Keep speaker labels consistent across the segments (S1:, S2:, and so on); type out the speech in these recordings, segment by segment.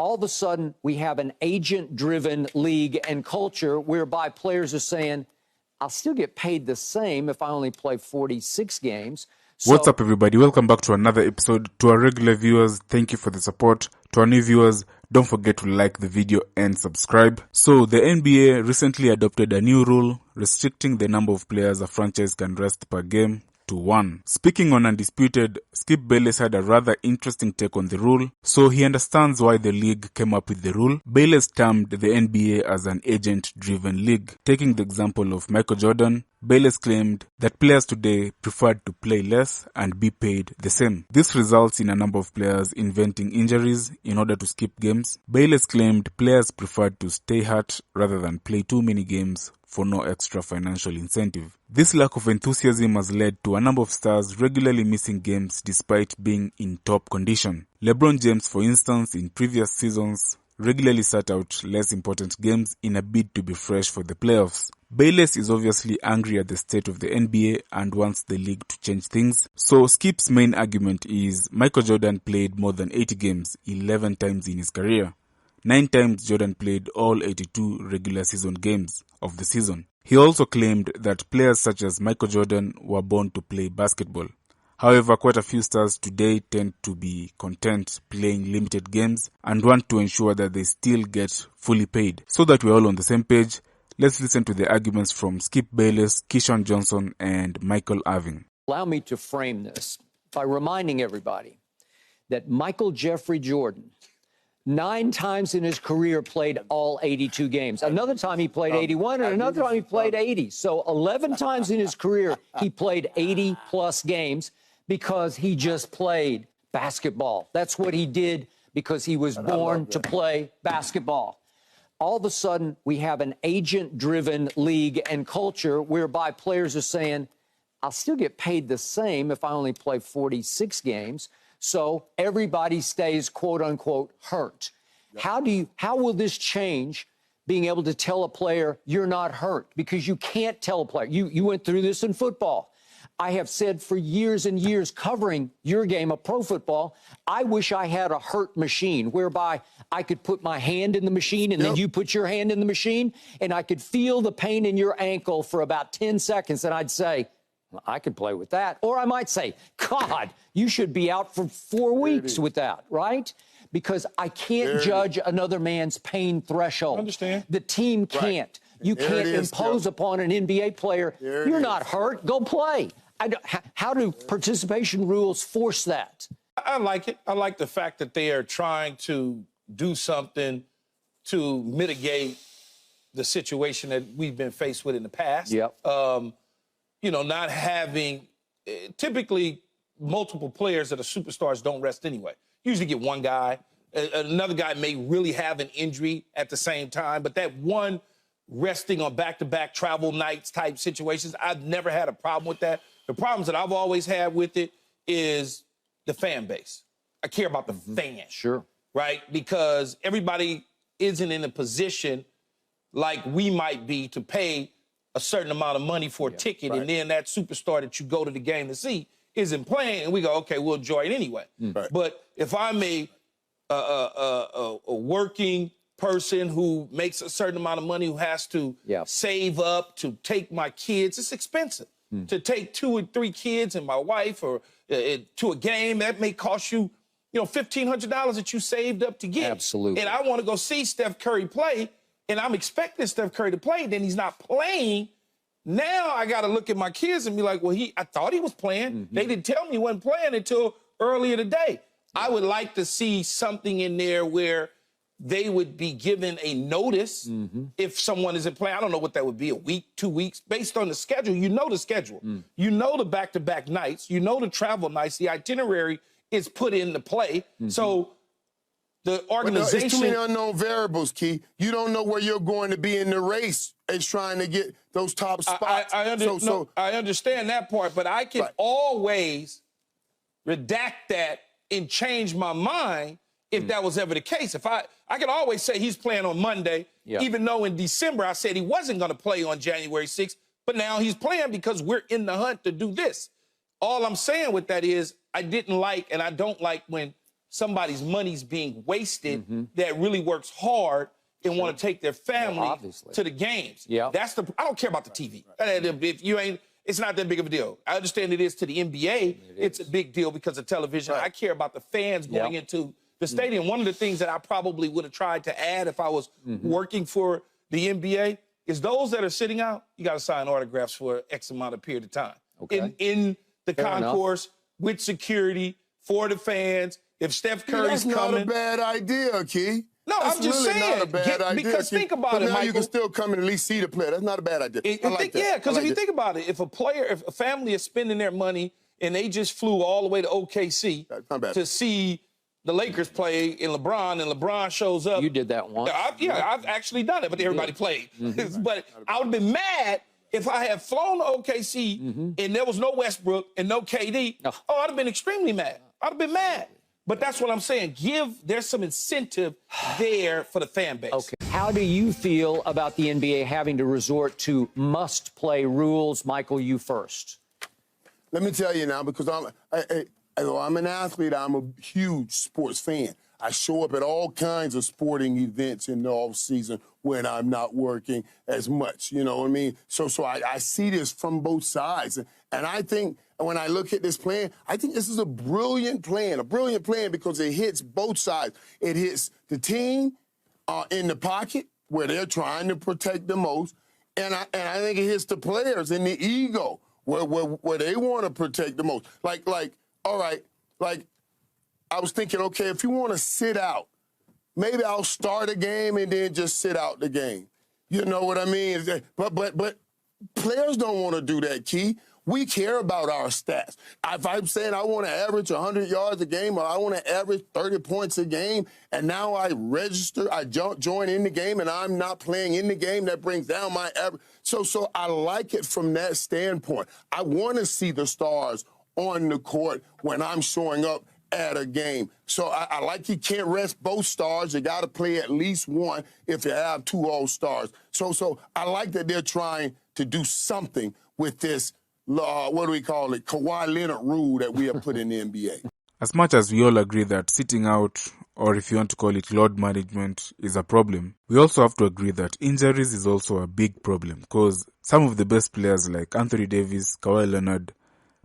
S1: all of a sudden we have an agent-driven league and culture whereby players are saying, I'll still get paid the same if I only play 46 games.
S2: What's up, everybody? Welcome back to another episode. To our regular viewers, thank you for the support. To our new viewers, don't forget to like the video and subscribe. So, the NBA recently adopted a new rule restricting the number of players a franchise can rest per game to 1. Speaking on Undisputed, Skip Bayless had a rather interesting take on the rule, so he understands why the league came up with the rule. Bayless termed the NBA as an agent-driven league. Taking the example of Michael Jordan, Bayless claimed that players today preferred to play less and be paid the same. This results in a number of players inventing injuries in order to skip games. Bayless claimed players preferred to stay hurt rather than play too many games for no extra financial incentive. This lack of enthusiasm has led to a number of stars regularly missing games despite being in top condition. LeBron James, for instance, in previous seasons, regularly sat out less important games in a bid to be fresh for the playoffs. Bayless is obviously angry at the state of the NBA and wants the league to change things. So Skip's main argument is Michael Jordan played more than 80 games 11 times in his career. 9 times Jordan played all 82 regular season games of the season. He also claimed that players such as Michael Jordan were born to play basketball. However, quite a few stars today tend to be content playing limited games and want to ensure that they still get fully paid. So that we're all on the same page, let's listen to the arguments from Skip Bayless, KeyshawnJohnson, and MichaelIrvin.
S1: Allow me to frame this by reminding everybody that Michael Jeffrey Jordan 9 times in his career played all 82 games. Another time he played 81, and another time he played 80. So 11 times in his career he played 80-plus games because he just played basketball. That's what he did because he was born to play basketball. All of a sudden, we have an agent-driven league and culture whereby players are saying, I'll still get paid the same if I only play 46 games. So everybody stays, quote unquote, hurt. Yep. How will this change being able to tell a player you're not hurt? Because you can't tell a player. You went through this in football. I have said for years and years covering your game of pro football, I wish I had a hurt machine whereby I could put my hand in the machine and then you put your hand in the machine and I could feel the pain in your ankle for about 10 seconds and I'd say, well, I could play with that. Or I might say, God, you should be out for 4 weeks with that, right? Because I can't judge another man's pain threshold.
S3: I understand.
S1: The team can't. Right. You can't impose upon an NBA player, you're not hurt, go play. How do participation rules force that?
S3: I like it. I like the fact that they are trying to do something to mitigate the situation that we've been faced with in the past.
S1: Yep.
S3: Not having typically multiple players that are superstars don't rest anyway. Usually get one guy. Another guy may really have an injury at the same time, but that one resting on back-to-back travel nights type situations, I've never had a problem with that. The problems that I've always had with it is the fan base. I care about the fans.
S1: Sure.
S3: Right? Because everybody isn't in a position like we might be to pay a certain amount of money for a ticket, and then that superstar that you go to the game to see isn't playing, and we go, okay, we'll enjoy it anyway. Right. But if I'm a working person who makes a certain amount of money, who has to save up to take my kids, it's expensive. To take 2 or 3 kids and my wife or to a game, that may cost you, $1,500 that you saved up to get.
S1: Absolutely.
S3: And I want to go see Steph Curry play, and I'm expecting Steph Curry to play, then he's not playing. Now I got to look at my kids and be like, well, I thought he was playing. They didn't tell me he wasn't playing until earlier today. I would like to see something in there where they would be given a notice if someone isn't playing. I don't know what that would be, a week, 2 weeks, based on the schedule. You know the schedule. You know the back-to-back nights. You know the travel nights. The itinerary is put into play. So the organization...
S4: It's too many unknown variables, Key. You don't know where you're going to be in the race as trying to get those top spots.
S3: I understand that part, but I can always redact that and change my mind if that was ever the case. If I can always say he's playing on Monday, even though in December I said he wasn't going to play on January 6th, but now he's playing because we're in the hunt to do this. All I'm saying with that is I didn't like and I don't like when somebody's money's being wasted that really works hard and want to take their family to the games. That's I don't care about the TV. If you ain't, it's not that big of a deal. I understand it is to the NBA. It's a big deal because of television. I care about the fans going into the stadium. One of the things that I probably would have tried to add if I was working for the NBA is those that are sitting out, you got to sign autographs for X amount of period of time. In the concourse, with security, for the fans. If Steph Curry's coming.
S4: That's not a bad idea, Key.
S3: No,
S4: that's
S3: I'm just
S4: really
S3: saying.
S4: Not a bad idea,
S3: because
S4: Key.
S3: think about
S4: but
S3: it,
S4: now
S3: Michael.
S4: You can still come and at least see the player. That's not a bad idea. I like that.
S3: Yeah, because if you think about it, if a family is spending their money and they just flew all the way to OKC to see the Lakers play in LeBron, and LeBron shows up.
S1: You did that once.
S3: I've actually done it, but everybody played. But I would have been mad if I had flown to OKC and there was no Westbrook and no KD. I'd have been extremely mad. I'd have been mad. But that's what I'm saying. There's some incentive there for the fan base.
S1: Okay. How do you feel about the NBA having to resort to must-play rules? Michael, you first.
S4: Let me tell you now, because I'm an athlete, I'm a huge sports fan. I show up at all kinds of sporting events in the off season when I'm not working as much, you know what I mean? So I see this from both sides. And I think when I look at this plan, I think this is a brilliant plan because it hits both sides. It hits the team in the pocket where they're trying to protect the most. And I think it hits the players in the ego where they want to protect the most. All right, I was thinking, okay, if you want to sit out, maybe I'll start a game and then just sit out the game. You know what I mean? But players don't want to do that, Key. We care about our stats. If I'm saying I want to average 100 yards a game or I want to average 30 points a game, and now I join in the game, and I'm not playing in the game, that brings down my average. So I like it from that standpoint. I want to see the stars on the court when I'm showing up at a game. So I like you can't rest both stars. You got to play at least one if you have two all-stars. So I like that they're trying to do something with this, what do we call it, Kawhi Leonard rule that we have put in the NBA.
S2: As much as we all agree that sitting out, or if you want to call it load management, is a problem, we also have to agree that injuries is also a big problem, because some of the best players like Anthony Davis, Kawhi Leonard,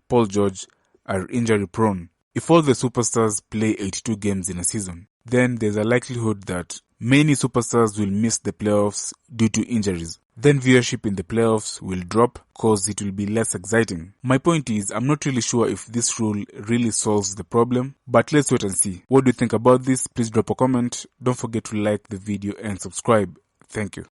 S2: Paul George are injury prone. If all the superstars play 82 games in a season, then there's a likelihood that many superstars will miss the playoffs due to injuries. Then viewership in the playoffs will drop because it will be less exciting. My point is, I'm not really sure if this rule really solves the problem, but let's wait and see. What do you think about this? Please drop a comment. Don't forget to like the video and subscribe. Thank you.